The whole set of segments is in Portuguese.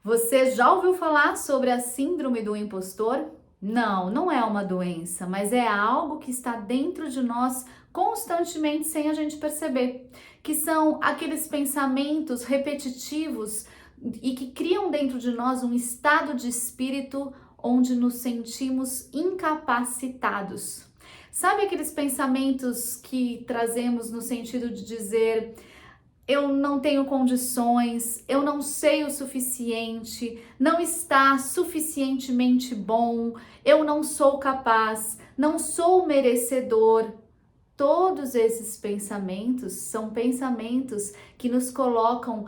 Você já ouviu falar sobre a síndrome do impostor? Não, não é uma doença, mas é algo que está dentro de nós constantemente sem a gente perceber, que são aqueles pensamentos repetitivos e que criam dentro de nós um estado de espírito onde nos sentimos incapacitados. Sabe aqueles pensamentos que trazemos no sentido de dizer: eu não tenho condições, eu não sei o suficiente, não está suficientemente bom, eu não sou capaz, não sou merecedor. Todos esses pensamentos são pensamentos que nos colocam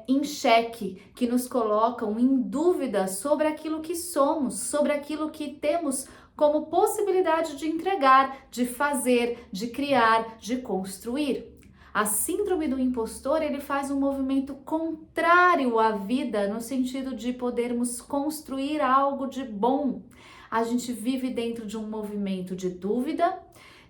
em xeque, que nos colocam em dúvida sobre aquilo que somos, sobre aquilo que temos como possibilidade de entregar, de fazer, de criar, de construir. A síndrome do impostor, ele faz um movimento contrário à vida, no sentido de podermos construir algo de bom. A gente vive dentro de um movimento de dúvida,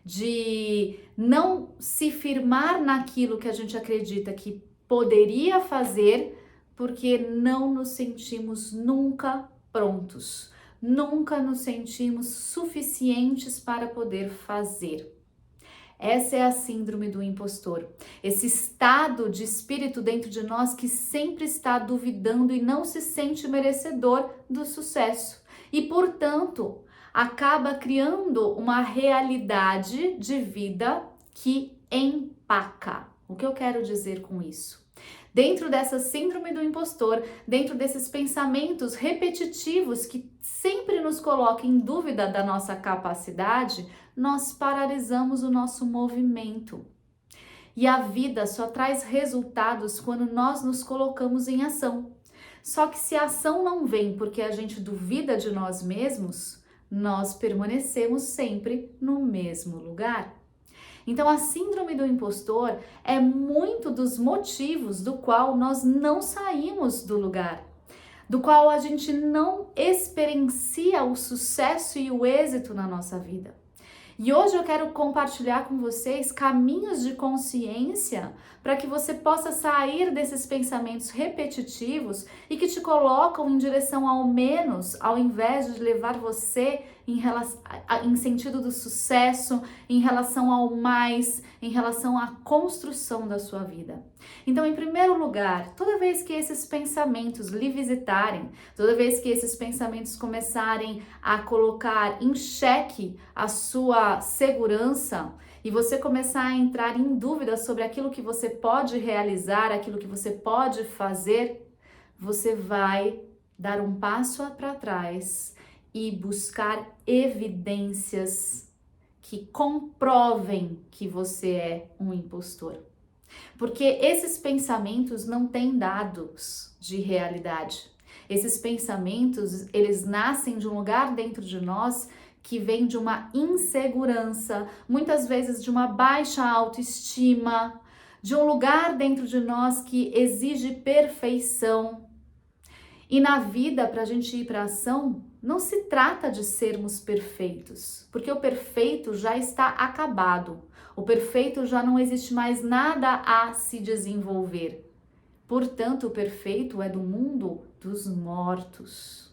de não se firmar naquilo que a gente acredita que poderia fazer, porque não nos sentimos nunca prontos, nunca nos sentimos suficientes para poder fazer. Essa é a síndrome do impostor, esse estado de espírito dentro de nós que sempre está duvidando e não se sente merecedor do sucesso. E, portanto, acaba criando uma realidade de vida que empaca. O que eu quero dizer com isso? Dentro dessa síndrome do impostor, dentro desses pensamentos repetitivos que sempre nos colocam em dúvida da nossa capacidade, nós paralisamos o nosso movimento. E a vida só traz resultados quando nós nos colocamos em ação. Só que se a ação não vem porque a gente duvida de nós mesmos, nós permanecemos sempre no mesmo lugar. Então, a síndrome do impostor é muito dos motivos do qual nós não saímos do lugar, do qual a gente não experiencia o sucesso e o êxito na nossa vida. E hoje eu quero compartilhar com vocês caminhos de consciência para que você possa sair desses pensamentos repetitivos e que te colocam em direção ao menos, ao invés de levar você em sentido do sucesso, em relação ao mais, em relação à construção da sua vida. Então, em primeiro lugar, toda vez que esses pensamentos lhe visitarem, toda vez que esses pensamentos começarem a colocar em xeque a sua segurança e você começar a entrar em dúvida sobre aquilo que você pode realizar, aquilo que você pode fazer, você vai dar um passo para trás e buscar evidências que comprovem que você é um impostor. Porque esses pensamentos não têm dados de realidade. Esses pensamentos, eles nascem de um lugar dentro de nós que vem de uma insegurança, muitas vezes de uma baixa autoestima, de um lugar dentro de nós que exige perfeição. E na vida, para a gente ir para a ação, não se trata de sermos perfeitos, porque o perfeito já está acabado. O perfeito já não existe mais nada a se desenvolver. Portanto, o perfeito é do mundo dos mortos.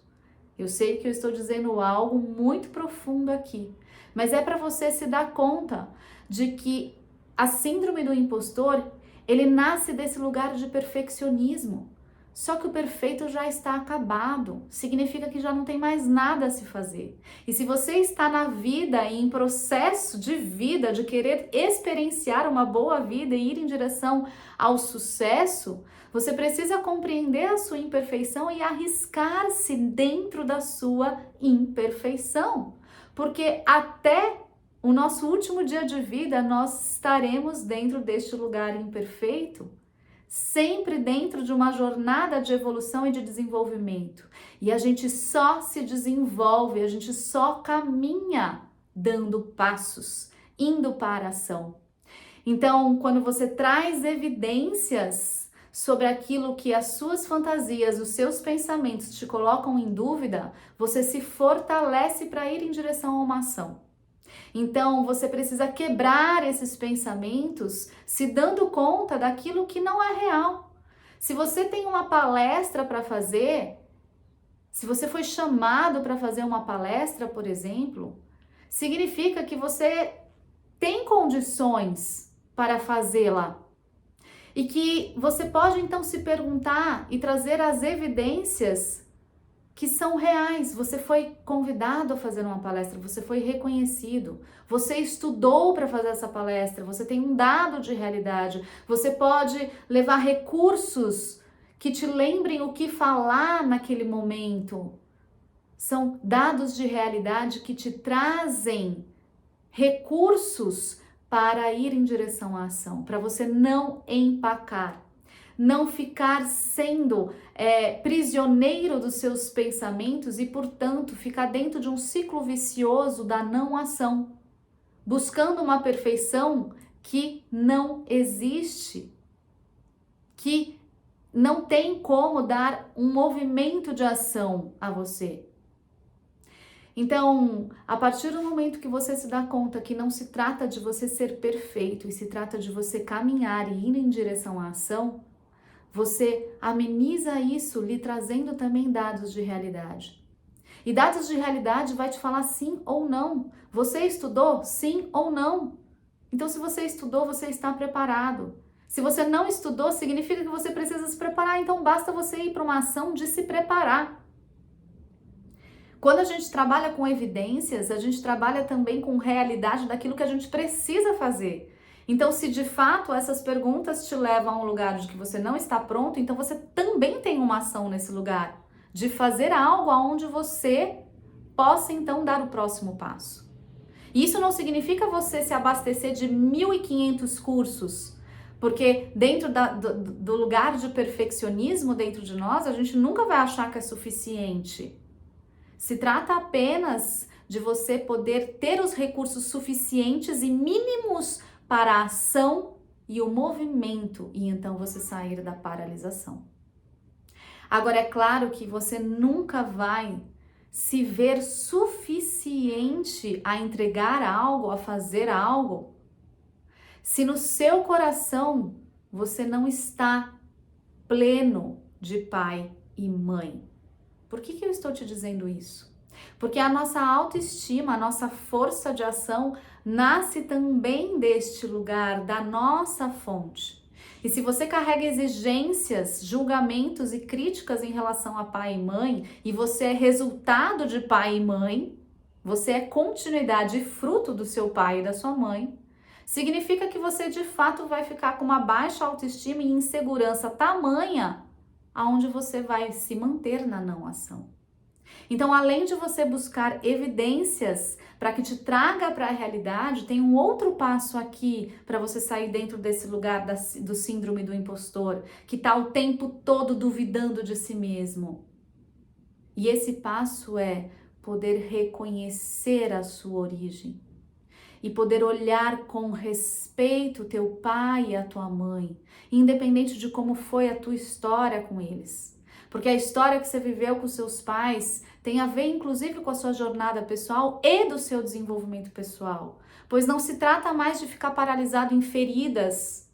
Eu sei que eu estou dizendo algo muito profundo aqui, mas é para você se dar conta de que a síndrome do impostor, ele nasce desse lugar de perfeccionismo. Só que o perfeito já está acabado, significa que já não tem mais nada a se fazer. E se você está na vida e em processo de vida, de querer experienciar uma boa vida e ir em direção ao sucesso, você precisa compreender a sua imperfeição e arriscar-se dentro da sua imperfeição. Porque até o nosso último dia de vida, nós estaremos dentro deste lugar imperfeito, sempre dentro de uma jornada de evolução e de desenvolvimento. E a gente só se desenvolve, a gente só caminha dando passos, indo para a ação. Então, quando você traz evidências sobre aquilo que as suas fantasias, os seus pensamentos te colocam em dúvida, você se fortalece para ir em direção a uma ação. Então, você precisa quebrar esses pensamentos se dando conta daquilo que não é real, Se você tem uma palestra para fazer, se você foi chamado para fazer uma palestra, por exemplo, significa que você tem condições para fazê-la. E que você pode então se perguntar e trazer as evidências que são reais. Você foi convidado a fazer uma palestra, você foi reconhecido, você estudou para fazer essa palestra, você tem um dado de realidade, você pode levar recursos que te lembrem o que falar naquele momento. São dados de realidade que te trazem recursos para ir em direção à ação, para você não empacar, não ficar sendo prisioneiro dos seus pensamentos e, portanto, ficar dentro de um ciclo vicioso da não ação, buscando uma perfeição que não existe, que não tem como dar um movimento de ação a você. Então, a partir do momento que você se dá conta que não se trata de você ser perfeito e se trata de você caminhar e ir em direção à ação, você ameniza isso lhe trazendo também dados de realidade. E dados de realidade vai te falar sim ou não. Você estudou? Sim ou não? Então, se você estudou, você está preparado. Se você não estudou, significa que você precisa se preparar. Então, basta você ir para uma ação de se preparar. Quando a gente trabalha com evidências, a gente trabalha também com realidade daquilo que a gente precisa fazer. Então, se de fato essas perguntas te levam a um lugar de que você não está pronto, então você também tem uma ação nesse lugar, de fazer algo aonde você possa então dar o próximo passo. E isso não significa você se abastecer de 1.500 cursos, porque dentro do lugar de perfeccionismo dentro de nós, a gente nunca vai achar que é suficiente. Se trata apenas de você poder ter os recursos suficientes e mínimos para a ação e o movimento, e então você sair da paralisação. Agora, é claro que você nunca vai se ver suficiente a entregar algo, a fazer algo, se no seu coração você não está pleno de pai e mãe. Por que eu estou te dizendo isso? Porque a nossa autoestima, a nossa força de ação nasce também deste lugar, da nossa fonte. E se você carrega exigências, julgamentos e críticas em relação a pai e mãe, e você é resultado de pai e mãe, você é continuidade e fruto do seu pai e da sua mãe, significa que você de fato vai ficar com uma baixa autoestima e insegurança tamanha aonde você vai se manter na não ação. Então, além de você buscar evidências para que te traga para a realidade, tem um outro passo aqui para você sair dentro desse lugar do síndrome do impostor, que está o tempo todo duvidando de si mesmo. E esse passo é poder reconhecer a sua origem e poder olhar com respeito teu pai e a tua mãe, independente de como foi a tua história com eles. Porque a história que você viveu com seus pais tem a ver, inclusive, com a sua jornada pessoal e do seu desenvolvimento pessoal. Pois não se trata mais de ficar paralisado em feridas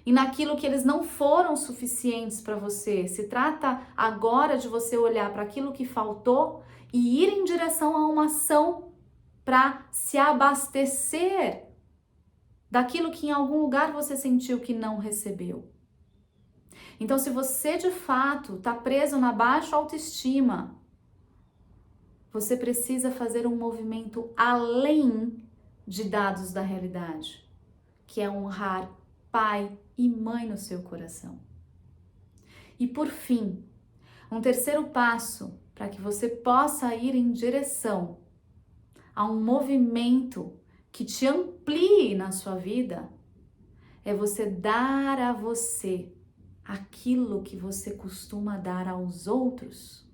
e naquilo que eles não foram suficientes para você. Se trata agora de você olhar para aquilo que faltou e ir em direção a uma ação para se abastecer daquilo que em algum lugar você sentiu que não recebeu. Então, se você de fato está preso na baixa autoestima, você precisa fazer um movimento além de dados da realidade, que é honrar pai e mãe no seu coração. E por fim, um terceiro passo para que você possa ir em direção a um movimento que te amplie na sua vida, é você dar a você aquilo que você costuma dar aos outros.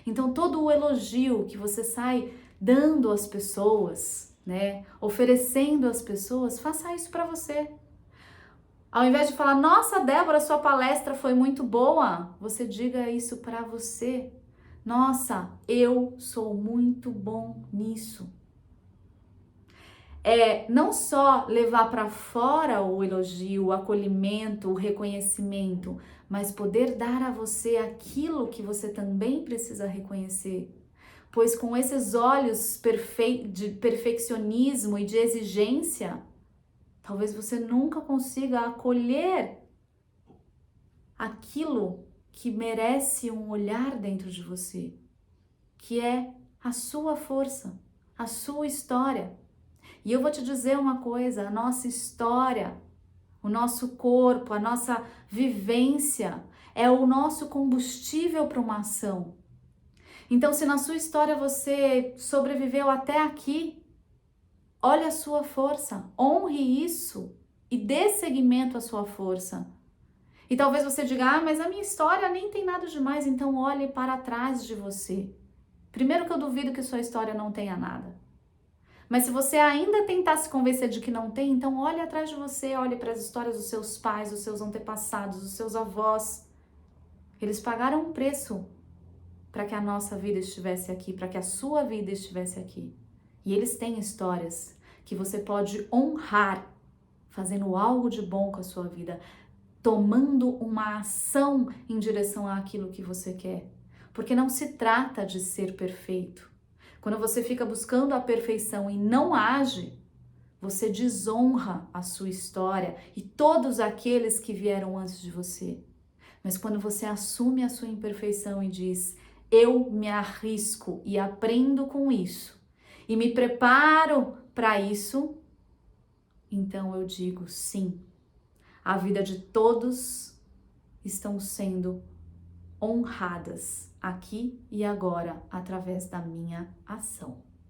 Então, todo o elogio que você sai dando às pessoas, né, oferecendo às pessoas, faça isso para você. Ao invés de falar, nossa, Débora, sua palestra foi muito boa, você diga isso para você. Nossa, eu sou muito bom nisso. Não só levar para fora o elogio, o acolhimento, o reconhecimento, mas poder dar a você aquilo que você também precisa reconhecer. Pois com esses olhos de perfeccionismo e de exigência, talvez você nunca consiga acolher aquilo que merece um olhar dentro de você, que é a sua força, a sua história. E eu vou te dizer uma coisa, a nossa história, o nosso corpo, a nossa vivência é o nosso combustível para uma ação. Então, se na sua história você sobreviveu até aqui, olha a sua força, honre isso e dê seguimento à sua força. E talvez você diga, mas a minha história nem tem nada demais, então olhe para trás de você. Primeiro que eu duvido que sua história não tenha nada. Mas se você ainda tentar se convencer de que não tem, então olhe atrás de você, olhe para as histórias dos seus pais, dos seus antepassados, dos seus avós. Eles pagaram um preço para que a nossa vida estivesse aqui, para que a sua vida estivesse aqui. E eles têm histórias que você pode honrar, fazendo algo de bom com a sua vida, tomando uma ação em direção àquilo que você quer. Porque não se trata de ser perfeito. Quando você fica buscando a perfeição e não age, você desonra a sua história e todos aqueles que vieram antes de você. Mas quando você assume a sua imperfeição e diz, eu me arrisco e aprendo com isso e me preparo para isso, então eu digo sim, a vida de todos estão sendo honradas aqui e agora através da minha ação.